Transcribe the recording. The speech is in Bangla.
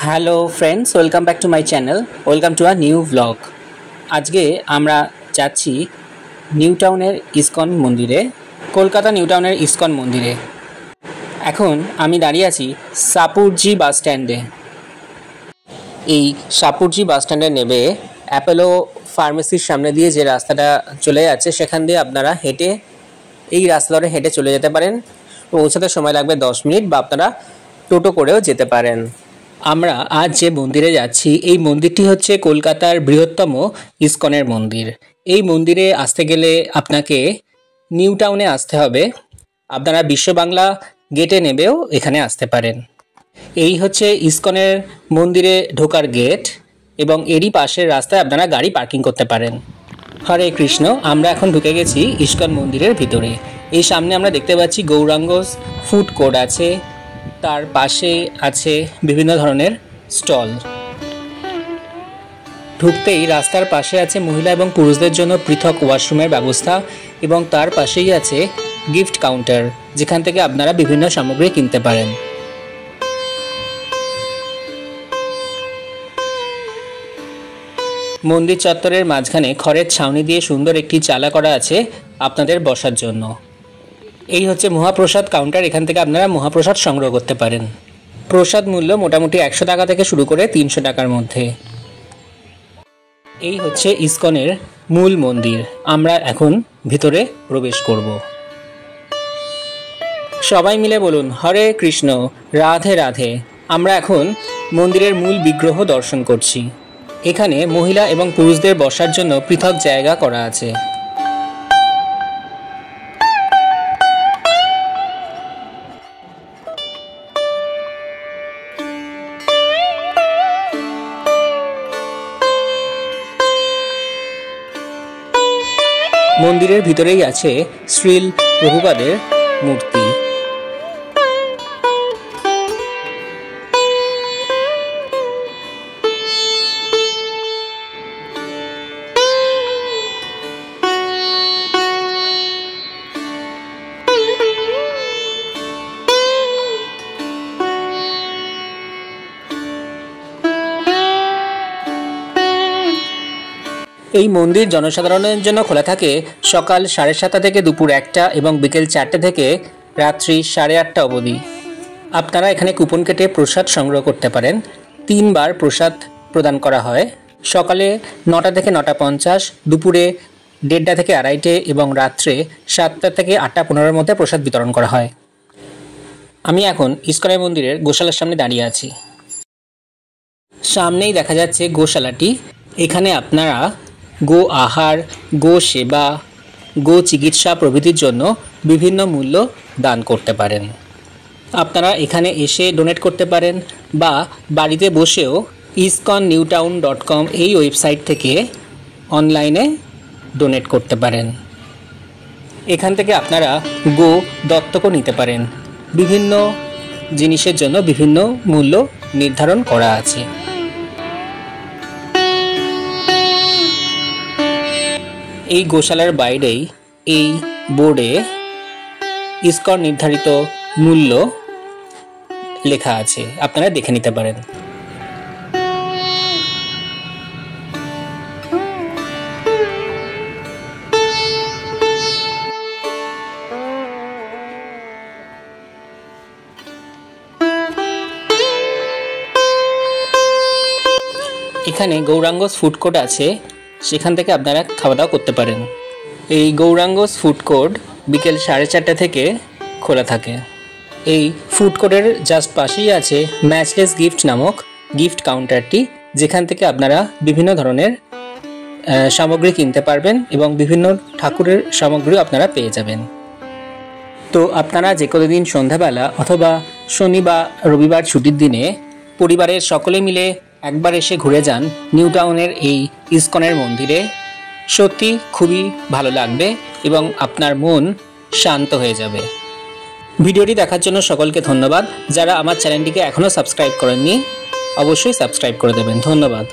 Hello friends, welcome back to my channel, welcome to a new blog. আজকে আমরা যাচ্ছি নিউ টাউনের ইসকন মন্দিরে, কলকাতা নিউ টাউনের ইসকন মন্দিরে। এখন আমি দাঁড়িয়ে আছি সাপুরজি বাস স্ট্যান্ডে। এই সাপুরজি বাস স্ট্যান্ডে নেমে অ্যাপোলো ফার্মেসির সামনে দিয়ে যে রাস্তাটা চলে যাচ্ছে সেখান দিয়ে আপনারা হেঁটে এই রাস্তা ধরে হেঁটে চলে যেতে পারেন। পৌঁছাতে সময় লাগবে 10 মিনিট, বা আপনারা টোটো করেও যেতে পারেন। আমরা আজ যে মন্দিরে যাচ্ছি এই মন্দিরটি হচ্ছে কলকাতার বৃহত্তম ইসকনের মন্দির। এই মন্দিরে আসতে গেলে আপনাকে নিউ টাউনে আসতে হবে। আপনারা বিশ্ব বাংলা গেটে নেবেও এখানে আসতে পারেন। এই হচ্ছে ইসকনের মন্দিরে ঢোকার গেট এবং এরই পাশের রাস্তায় আপনারা গাড়ি পার্কিং করতে পারেন। হরে কৃষ্ণ, আমরা এখন ঢুকে গেছি ইসকন মন্দিরের ভিতরে। এই সামনে আমরা দেখতে পাচ্ছি গৌরাঙ্গস ফুড কোর্ট আছে, তার পাশে আছে বিভিন্ন ধরনের স্টল। ঢুকতেই রাস্তার পাশে আছে মহিলা এবং পুরুষদের জন্য পৃথক ওয়াশরুমের ব্যবস্থা এবং তার পাশেই আছে গিফট কাউন্টার, যেখান থেকে আপনারা বিভিন্ন সামগ্রী কিনতে পারেন। মন্দির চত্বরের মাঝখানে খড়ের ছাউনি দিয়ে সুন্দর একটি চালা করা আছে আপনাদের বসার জন্য। এই হচ্ছে মহাপ্রসাদ কাউন্টার, এখান থেকে আপনারা মহাপ্রসাদ সংগ্রহ করতে পারেন। প্রসাদ মূল্য মোটামুটি 100 টাকা থেকে শুরু করে 300 টাকার মধ্যে। এই হচ্ছে ইসকনের মূল মন্দির। আমরা এখন ভিতরে প্রবেশ করব। সবাই মিলে বলুন হরে কৃষ্ণ, রাধে রাধে। আমরা এখন মন্দিরের মূল বিগ্রহ দর্শন করছি। এখানে মহিলা এবং পুরুষদের বসার জন্য পৃথক জায়গা করা আছে। মন্দিরের ভিতরেই আছে শ্রীল প্রভুপাদের মূর্তি। এই মন্দির জনসাধারণের জন্য খোলা থাকে সকাল 7:30 থেকে দুপুর 1টা এবং বিকেল 4টে থেকে রাত্রি 8:30 অবধি। আপনারা এখানে কুপন কেটে প্রসাদ সংগ্রহ করতে পারেন। 3 বার প্রসাদ প্রদান করা হয়। সকালে 9টা থেকে 9:50, দুপুরে 1:30 থেকে 2:30 এবং রাত্রে 7টা থেকে 8:15-এর মধ্যে প্রসাদ বিতরণ করা হয়। আমি এখন ইসকনের মন্দিরের গোশালার সামনে দাঁড়িয়ে আছি। সামনেই দেখা যাচ্ছে গোশালাটি। এখানে আপনারা গো আহার, গো সেবা, গো চিকিৎসা প্রভৃতির জন্য বিভিন্ন মূল্য দান করতে পারেন। আপনারা এখানে এসে ডোনেট করতে পারেন বা বাড়িতে বসেও iskonNewtown.com এই ওয়েবসাইট থেকে অনলাইনে ডোনেট করতে পারেন। এখান থেকে আপনারা গো দত্তকও নিতে পারেন। বিভিন্ন জিনিসের জন্য বিভিন্ন মূল্য নির্ধারণ করা আছে। এই গোশালার বাইরেই এই বোর্ডে ইসকন নির্ধারিত মূল্য লেখা আছে, আপনারা দেখে নিতে পারেন। এখানে গৌরাঙ্গস ফুড কোর্ট আছে, সেখান থেকে আপনারা খাওয়া দাওয়া করতে পারেন। এই গৌরাঙ্গস ফুড কোর্ট বিকেল 4:30 থেকে খোলা থাকে। এই ফুড কোর্টের জাস্ট পাশেই আছে ম্যাচলেস গিফট নামক গিফট কাউন্টারটি, যেখান থেকে আপনারা বিভিন্ন ধরনের সামগ্রী কিনতে পারবেন এবং বিভিন্ন ঠাকুরের সামগ্রীও আপনারা পেয়ে যাবেন। তো আপনারা যে কোনো দিন সন্ধ্যাবেলা অথবা শনি বা রবিবার ছুটির দিনে পরিবারের সকলে মিলে একবার এসে ঘুরে যান নিউ টাউনের এই ইসকনের মন্দিরে। সত্যি খুবই ভালো লাগবে এবং আপনার মন শান্ত হয়ে যাবে। ভিডিওটি দেখার জন্য সকলকে ধন্যবাদ। যারা আমার চ্যানেলটিকে এখনও সাবস্ক্রাইব করেননি অবশ্যই সাবস্ক্রাইব করে দেবেন। ধন্যবাদ।